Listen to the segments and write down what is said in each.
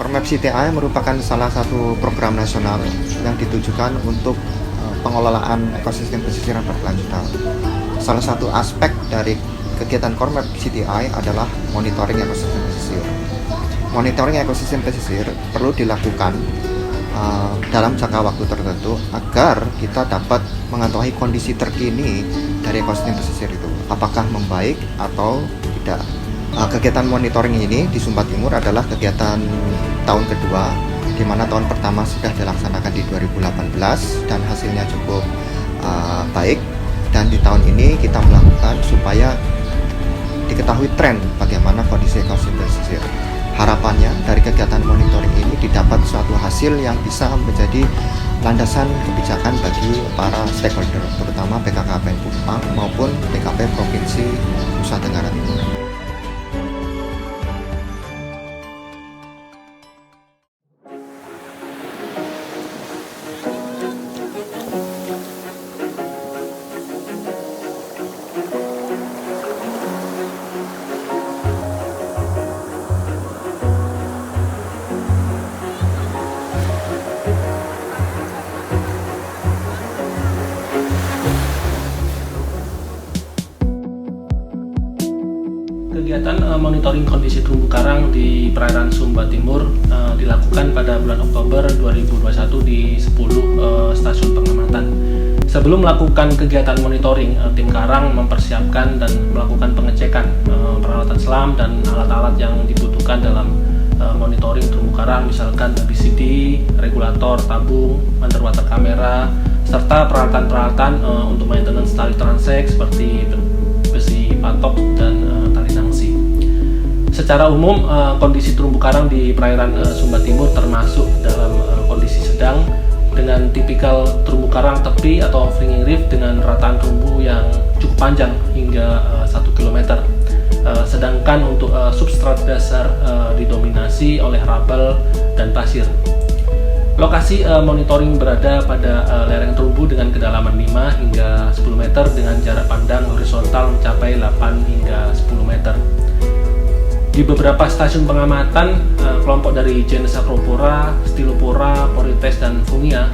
Kormap CTI merupakan salah satu program nasional yang ditujukan untuk pengelolaan ekosistem pesisir berkelanjutan. Salah satu aspek dari kegiatan Kormap CTI adalah monitoring ekosistem pesisir. Monitoring ekosistem pesisir perlu dilakukan dalam jangka waktu tertentu agar kita dapat mengetahui kondisi terkini dari ekosistem pesisir itu, apakah membaik atau tidak. Kegiatan monitoring ini di Sumba Timur adalah kegiatan tahun kedua, di mana tahun pertama sudah dilaksanakan di 2018 dan hasilnya cukup baik, dan di tahun ini kita melakukan supaya diketahui tren bagaimana kondisi ekosistem pesisir. Harapannya dari kegiatan monitoring ini didapat suatu hasil yang bisa menjadi landasan kebijakan bagi para stakeholder, terutama BKKBN Kupang maupun BKP Provinsi Nusa Tenggara Timur. Kegiatan monitoring kondisi terumbu karang di perairan Sumba Timur dilakukan pada bulan Oktober 2021 di 10 stasiun pengamatan. Sebelum melakukan kegiatan monitoring, tim karang mempersiapkan dan melakukan pengecekan peralatan selam dan alat-alat yang dibutuhkan dalam monitoring terumbu karang, misalkan BCD, regulator tabung, underwater kamera, serta peralatan-peralatan untuk maintenance tali transek seperti besi patok dan tali nangsi. Secara umum, kondisi terumbu karang di perairan Sumba Timur termasuk dalam kondisi sedang, dengan tipikal terumbu karang tepi atau flinging reef dengan rataan terumbu yang cukup panjang hingga 1 km. Sedangkan untuk substrat dasar didominasi oleh rabel dan pasir. Lokasi monitoring berada pada lereng terumbu dengan kedalaman 5 hingga 10 meter dengan jarak pandang horizontal mencapai 8 hingga 10 meter. Di beberapa stasiun pengamatan, kelompok dari genus Acropora, Stylopora, Porites, dan Fungia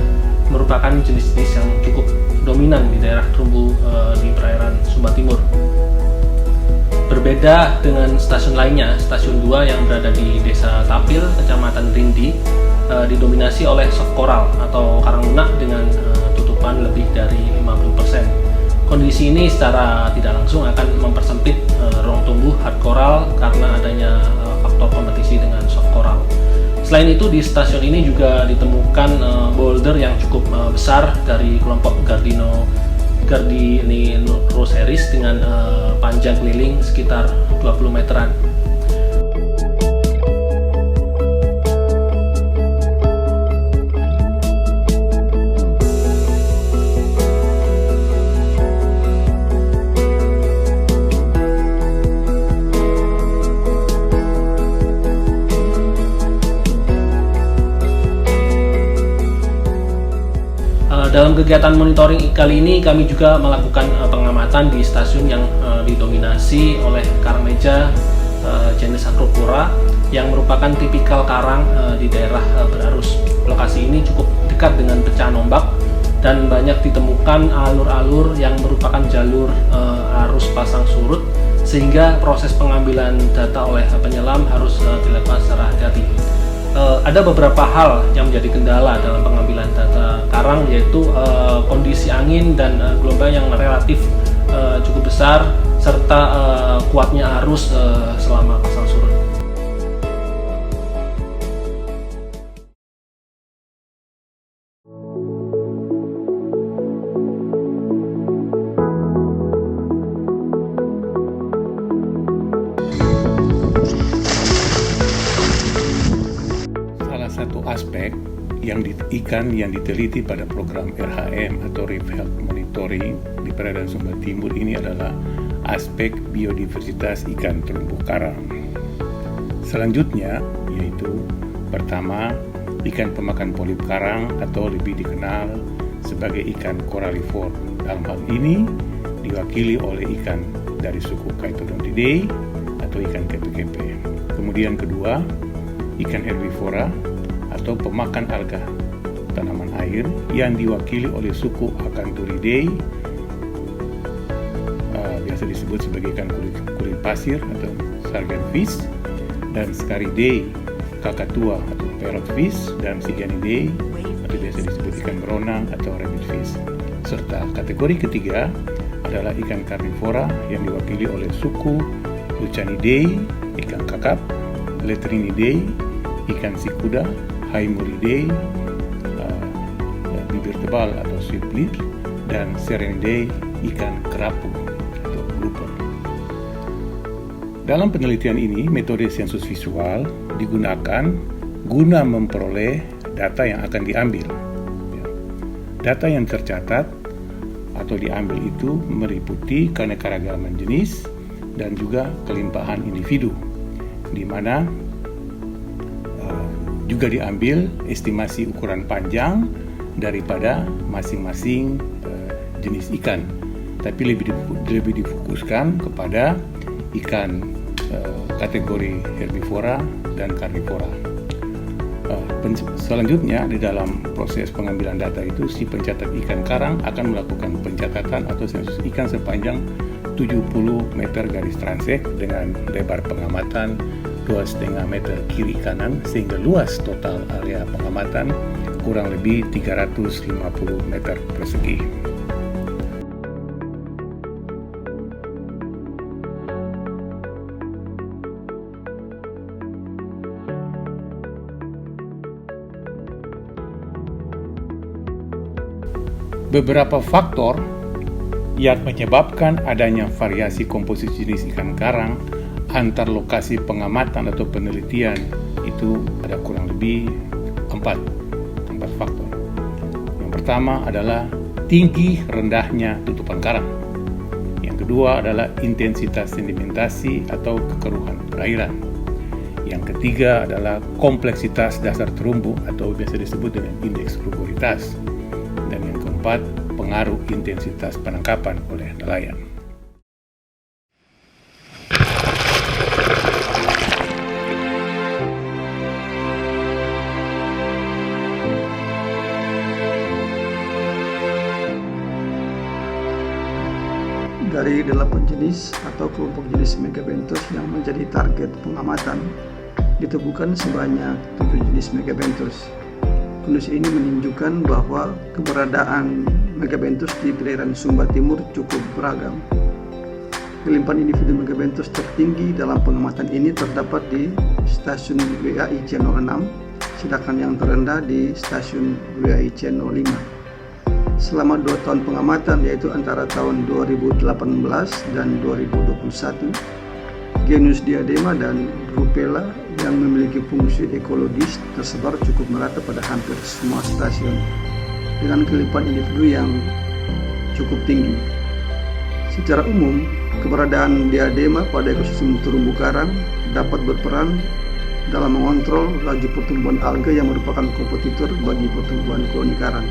merupakan jenis-jenis yang cukup dominan di daerah terumbu di perairan Sumba Timur. Berbeda dengan stasiun lainnya, stasiun 2 yang berada di Desa Tapil, Kecamatan Rindi, didominasi oleh soft coral atau karang lunak dengan tutupan lebih dari 50%. Kondisi ini secara tidak langsung akan mempersempit ruang tumbuh hard coral karena adanya faktor kompetisi dengan soft coral. Selain itu, di stasiun ini juga ditemukan boulder yang cukup besar dari kelompok Gardinoroseris dengan panjang keliling sekitar 20 meteran. Dalam kegiatan monitoring kali ini, kami juga melakukan pengamatan di stasiun yang didominasi oleh karang meja jenis Acropora yang merupakan tipikal karang di daerah berarus. Lokasi ini cukup dekat dengan pecahan ombak dan banyak ditemukan alur-alur yang merupakan jalur arus pasang surut, sehingga proses pengambilan data oleh penyelam harus dilakukan secara hati-hati. Ada beberapa hal yang menjadi kendala dalam pengambilan data karang, yaitu kondisi angin dan gelombang yang relatif cukup besar serta kuatnya arus selama pasang surut. Satu aspek ikan yang diteliti pada program RHM atau Reef Health Monitoring di perairan Sumba Timur ini adalah aspek biodiversitas ikan terumbu karang. Selanjutnya yaitu pertama, ikan pemakan polip karang atau lebih dikenal sebagai ikan koralivor. Dalam hal ini diwakili oleh ikan dari suku Chaetodontidae atau ikan kepe-kepe. Kemudian kedua, ikan herbivora atau pemakan alga tanaman air yang diwakili oleh suku Acanthuridae, biasa disebut sebagai ikan kulit pasir atau sarganfish, dan Scaridae, kakatua atau parrotfish, dan Siganidae atau biasa disebut ikan beronang atau rabbitfish. Serta kategori ketiga adalah ikan karnivora yang diwakili oleh suku Lucanidae, ikan kakap, Letrinidae, ikan sikuda, Haemuridae, bibir tebal atau sweet lip, dan Serenidae, ikan kerapu atau grouper. Dalam penelitian ini, metode sensus visual digunakan guna memperoleh data yang akan diambil. Data yang tercatat atau diambil itu meliputi keanekaragaman jenis dan juga kelimpahan individu, di mana juga diambil estimasi ukuran panjang daripada masing-masing jenis ikan, tapi lebih difokuskan kepada ikan kategori herbivora dan karnivora. Selanjutnya di dalam proses pengambilan data itu, si pencatat ikan karang akan melakukan pencatatan atau sensus ikan sepanjang 70 meter garis transek dengan lebar pengamatan 2,5 meter kiri kanan, sehingga luas total area pengamatan kurang lebih 350 meter persegi. Beberapa faktor yang menyebabkan adanya variasi komposisi jenis ikan karang antar lokasi pengamatan atau penelitian itu ada kurang lebih 4 faktor. Yang pertama adalah tinggi rendahnya tutupan karang. Yang kedua adalah intensitas sedimentasi atau kekeruhan perairan. Yang ketiga adalah kompleksitas dasar terumbu atau biasa disebut dengan indeks rugositas. Dan yang keempat, pengaruh intensitas penangkapan oleh nelayan. Dari 8 jenis atau kelompok jenis Megabenthos yang menjadi target pengamatan, ditemukan sebanyak 7 jenis Megabenthos. Kondisi ini menunjukkan bahwa keberadaan Megabenthos di perairan Sumba Timur cukup beragam. Kelimpahan individu Megabenthos tertinggi dalam pengamatan ini terdapat di stasiun WAIC 06, sedangkan yang terendah di stasiun WAIC 05. Selama 2 tahun pengamatan, yaitu antara tahun 2018 dan 2021, genus Diadema dan Rupella yang memiliki fungsi ekologis tersebar cukup merata pada hampir semua stasiun, dengan kelimpahan individu yang cukup tinggi. Secara umum, keberadaan Diadema pada ekosistem terumbu karang dapat berperan dalam mengontrol laju pertumbuhan alga yang merupakan kompetitor bagi pertumbuhan koloni karang.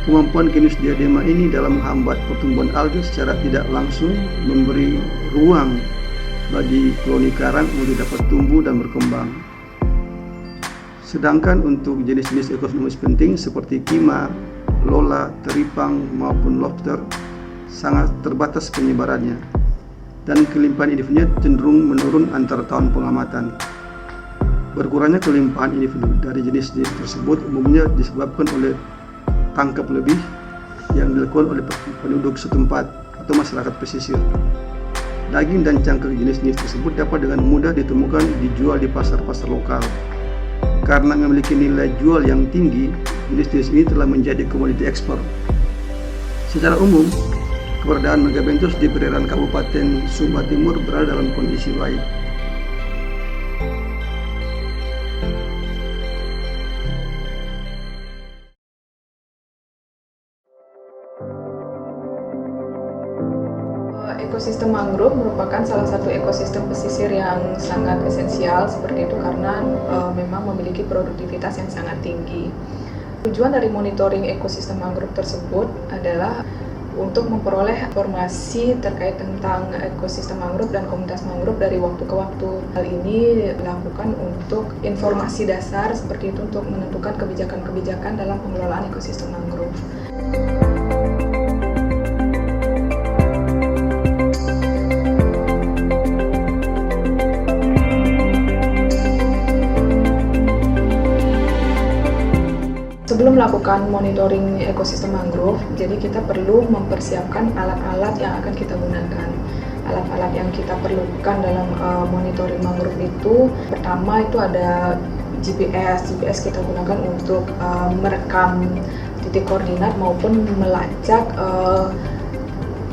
Kemampuan genus Diadema ini dalam menghambat pertumbuhan alga secara tidak langsung memberi ruang bagi koloni karang untuk dapat tumbuh dan berkembang. Sedangkan untuk jenis-jenis ekonomis penting seperti kima, lola, teripang maupun lobster sangat terbatas penyebarannya, dan kelimpahan individunya cenderung menurun antara tahun pengamatan. Berkurangnya kelimpahan individu dari jenis-jenis tersebut umumnya disebabkan oleh tangkap lebih yang dilakukan oleh penduduk setempat atau masyarakat pesisir. Daging dan cangkang jenis-jenis tersebut dapat dengan mudah ditemukan dijual di pasar-pasar lokal. Karena memiliki nilai jual yang tinggi, jenis-jenis ini telah menjadi komoditi ekspor. Secara umum, keberadaan Megabenthos di perairan Kabupaten Sumba Timur berada dalam kondisi baik. Ekosistem mangrove merupakan salah satu ekosistem pesisir yang sangat esensial seperti itu karena memang memiliki produktivitas yang sangat tinggi. Tujuan dari monitoring ekosistem mangrove tersebut adalah untuk memperoleh informasi terkait tentang ekosistem mangrove dan komunitas mangrove dari waktu ke waktu. Hal ini dilakukan untuk informasi dasar seperti itu untuk menentukan kebijakan-kebijakan dalam pengelolaan ekosistem mangrove. Sebelum melakukan monitoring ekosistem mangrove, jadi kita perlu mempersiapkan alat-alat yang akan kita gunakan. Alat-alat yang kita perlukan dalam monitoring mangrove itu, pertama itu ada GPS. GPS kita gunakan untuk merekam titik koordinat maupun melacak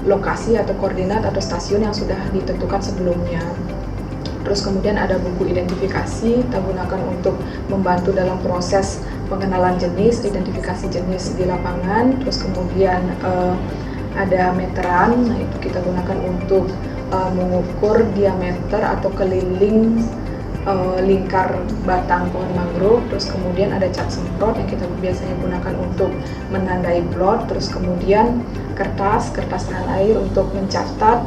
lokasi atau koordinat atau stasiun yang sudah ditentukan sebelumnya. Terus kemudian ada buku identifikasi, kita gunakan untuk membantu dalam proses pengenalan jenis, identifikasi jenis di lapangan. Terus kemudian ada meteran, nah itu kita gunakan untuk mengukur diameter atau keliling lingkar batang pohon mangrove. Terus kemudian ada cat semprot yang kita biasanya gunakan untuk menandai plot. Terus kemudian kertas tahan air untuk mencatat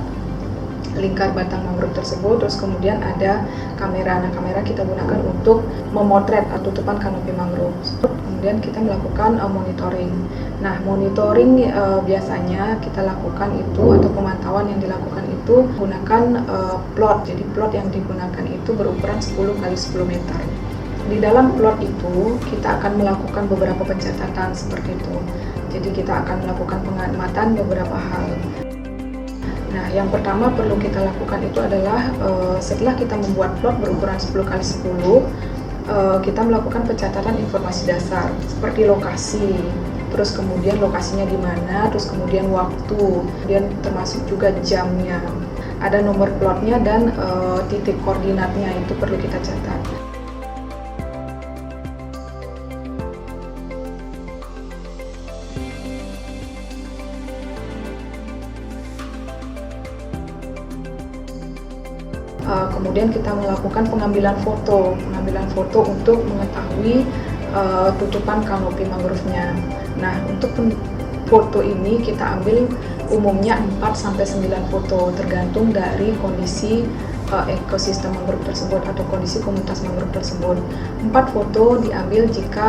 lingkar batang mangrove tersebut. Terus kemudian ada kamera. Nah, kamera kita gunakan untuk memotret tutupan kanopi mangrove. Kemudian kita melakukan monitoring. Nah, monitoring biasanya kita lakukan itu atau pemantauan yang dilakukan itu menggunakan plot. Jadi plot yang digunakan itu berukuran 10 x 10 meter. Di dalam plot itu kita akan melakukan beberapa pencatatan seperti itu. Jadi kita akan melakukan pengamatan beberapa hal. Nah, yang pertama perlu kita lakukan itu adalah setelah kita membuat plot berukuran 10 x 10, kita melakukan pencatatan informasi dasar seperti lokasi, terus kemudian lokasinya di mana, terus kemudian waktu, kemudian termasuk juga jamnya. Ada nomor plotnya dan titik koordinatnya itu perlu kita catat. Kemudian kita melakukan pengambilan foto untuk mengetahui tutupan kanopi mangrove-nya. Nah, untuk foto ini kita ambil umumnya 4-9 foto tergantung dari kondisi ekosistem mangrove tersebut atau kondisi komunitas mangrove tersebut. 4 foto diambil jika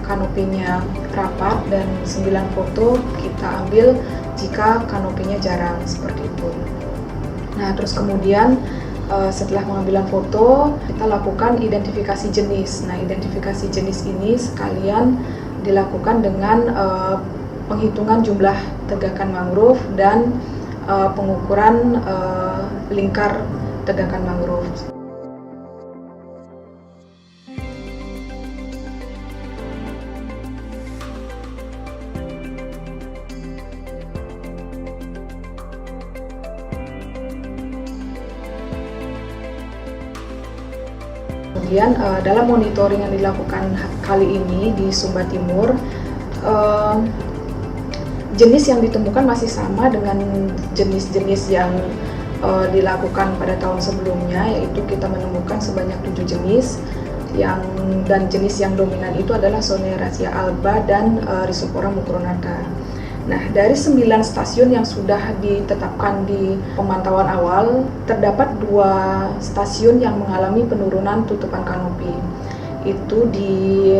kanopinya rapat dan 9 foto kita ambil jika kanopinya jarang, seperti itu. Nah, terus kemudian setelah pengambilan foto, kita lakukan identifikasi jenis. Nah, identifikasi jenis ini sekalian dilakukan dengan penghitungan jumlah tegakan mangrove dan pengukuran lingkar tegakan mangrove. Kemudian dalam monitoring yang dilakukan kali ini di Sumba Timur, jenis yang ditemukan masih sama dengan jenis-jenis yang dilakukan pada tahun sebelumnya, yaitu kita menemukan sebanyak 7 jenis dan jenis yang dominan itu adalah Soneracia alba dan Rhizopora mucronata. Nah, dari 9 stasiun yang sudah ditetapkan di pemantauan awal, terdapat 2 stasiun yang mengalami penurunan tutupan kanopi. Itu di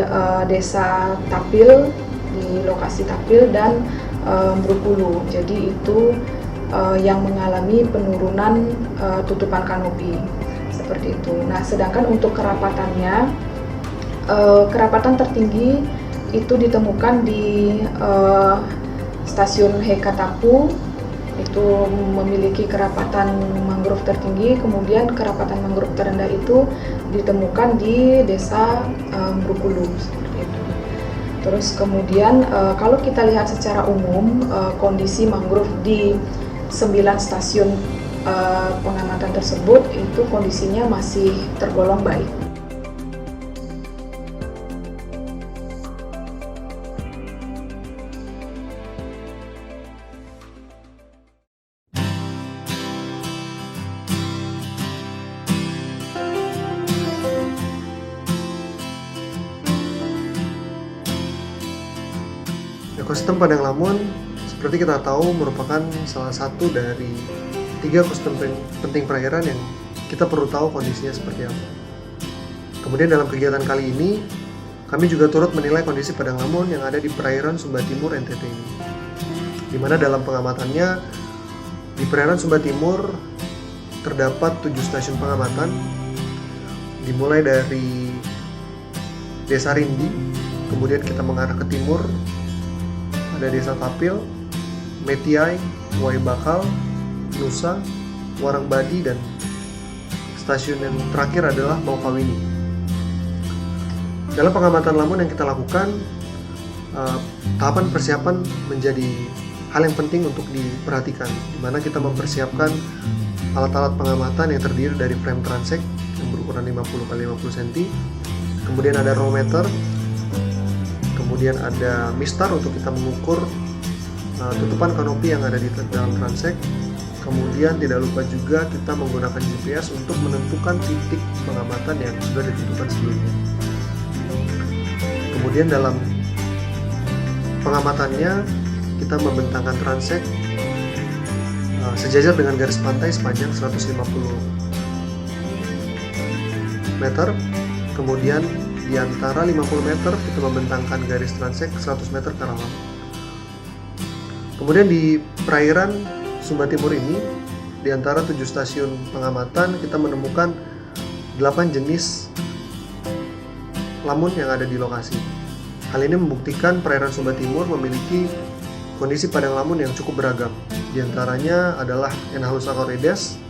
Desa Tapil, di lokasi Tapil dan Brukulu. Jadi itu yang mengalami penurunan tutupan kanopi. Seperti itu. Nah, sedangkan untuk kerapatannya, kerapatan tertinggi itu ditemukan di Stasiun Hekatapu, itu memiliki kerapatan mangrove tertinggi. Kemudian kerapatan mangrove terendah itu ditemukan di Desa Brukulu, seperti itu. Terus kemudian kalau kita lihat secara umum kondisi mangrove di 9 stasiun pengamatan tersebut itu kondisinya masih tergolong baik. Ekosistem Padang Lamun seperti kita tahu merupakan salah satu dari 3 ekosistem penting perairan yang kita perlu tahu kondisinya seperti apa. Kemudian dalam kegiatan kali ini, kami juga turut menilai kondisi padang lamun yang ada di perairan Sumba Timur NTT ini. Di mana dalam pengamatannya, di perairan Sumba Timur terdapat 7 stasiun pengamatan, dimulai dari Desa Rindi, kemudian kita mengarah ke timur, ada Desa Tapil, Metiai, Wai Bakal, Nusa, Warangbadi, dan stasiun yang terakhir adalah Maukawini. Dalam pengamatan lamun yang kita lakukan, tahapan persiapan menjadi hal yang penting untuk diperhatikan, di mana kita mempersiapkan alat-alat pengamatan yang terdiri dari frame transect yang berukuran 50x50 cm, kemudian ada rometer, kemudian ada mistar untuk kita mengukur tutupan kanopi yang ada di dalam transect. Kemudian tidak lupa juga kita menggunakan GPS untuk menentukan titik pengamatan yang sudah ditentukan sebelumnya. Kemudian dalam pengamatannya kita membentangkan transect sejajar dengan garis pantai sepanjang 150 meter. Kemudian di antara 50 meter kita membentangkan garis transect 100 meter ke arah laut. Kemudian di perairan Sumba Timur ini, di antara 7 stasiun pengamatan, kita menemukan 8 jenis lamun yang ada di lokasi. Hal ini membuktikan perairan Sumba Timur memiliki kondisi padang lamun yang cukup beragam. Di antaranya adalah Enhalus acorides,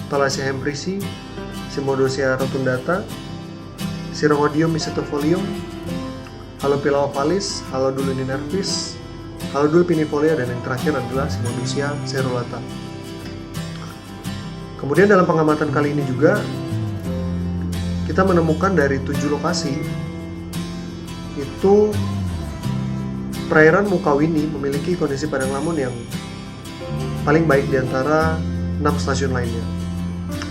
Thalassia hemprisi, Simodosia rotundata, Sirongodium misetopholium, Halopila ovalis, Halodul nervis, Halodul pinifolia, dan yang terakhir adalah Simodosia cerulata. Kemudian dalam pengamatan kali ini juga kita menemukan dari 7 lokasi itu perairan Maukawini memiliki kondisi padang lamun yang paling baik di antara 6 stasiun lainnya,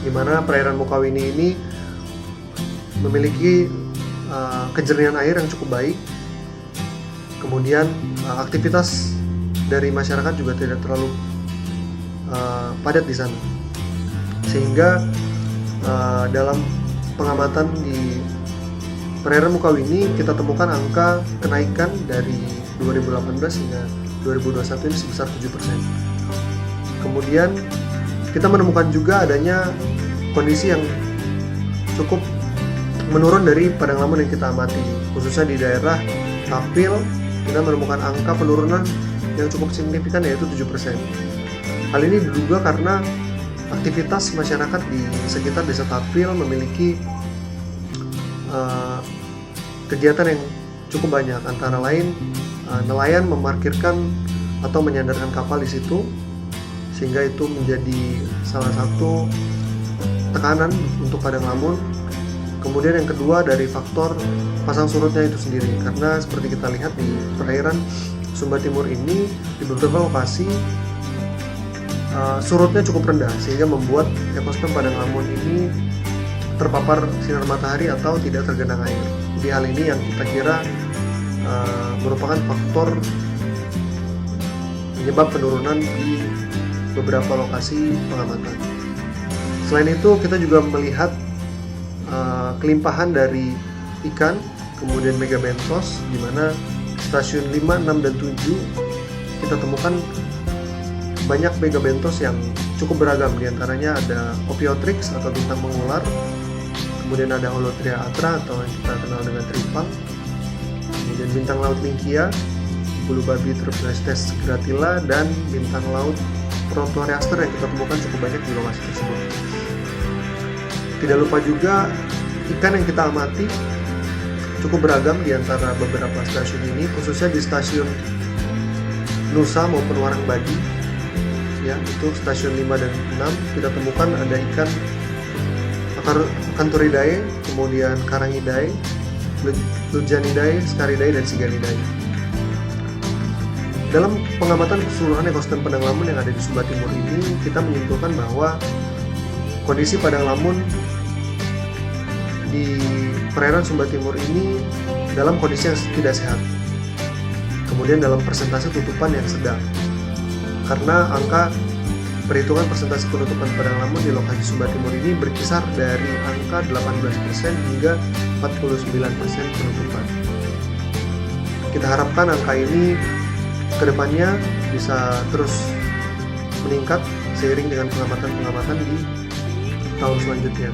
di mana perairan Maukawini ini memiliki kejernihan air yang cukup baik. Kemudian aktivitas dari masyarakat juga tidak terlalu padat di sana, sehingga dalam pengamatan di perairan Maukawini kita temukan angka kenaikan dari 2018 hingga 2021 ini sebesar 7%. Kemudian kita menemukan juga adanya kondisi yang cukup menurun dari padang lamun yang kita amati, khususnya di daerah Tapil. Kita menemukan angka penurunan yang cukup signifikan, yaitu 7%. Hal ini diduga karena aktivitas masyarakat di sekitar Desa Tapil memiliki kegiatan yang cukup banyak, antara lain nelayan memarkirkan atau menyandarkan kapal di situ, sehingga itu menjadi salah satu tekanan untuk padang lamun. Kemudian yang kedua dari faktor pasang surutnya itu sendiri, karena seperti kita lihat di perairan Sumba Timur ini di beberapa lokasi surutnya cukup rendah, sehingga membuat ekosistem padang lamun ini terpapar sinar matahari atau tidak tergenang air. Jadi hal ini yang kita kira merupakan faktor penyebab penurunan di beberapa lokasi pengamatan. Selain itu kita juga melihat kelimpahan dari ikan, kemudian megabenthos, di mana stasiun 5, 6, dan 7 kita temukan banyak megabenthos yang cukup beragam. Di antaranya ada Opiotrix atau bintang mengular, kemudian ada Holotria atra atau yang kita kenal dengan teripang, kemudian bintang laut Minkia, bulu babi Turpnestes gratila, dan bintang laut Protoreaster yang kita temukan cukup banyak di lokasi tersebut. Tidak lupa juga ikan yang kita amati cukup beragam di antara beberapa stasiun ini, khususnya di stasiun Nusa maupun Warangbadi. Ya, itu stasiun 5 dan 6 kita temukan ada ikan Acanthuridae, kemudian Carangidae, Lujanidae, Scaridae, dan Siganidae. Dalam pengamatan keseluruhan ekosistem padang lamun yang ada di Sumba Timur ini, kita menyimpulkan bahwa kondisi padang lamun di perairan Sumba Timur ini dalam kondisi yang tidak sehat. Kemudian dalam persentase tutupan yang sedang. karena angka perhitungan persentase penutupan padang lamun di lokasi Sumba Timur ini berkisar dari angka 18% hingga 49% penutupan. Kita harapkan angka ini kedepannya bisa terus meningkat seiring dengan pengamatan-pengamatan di tahun selanjutnya.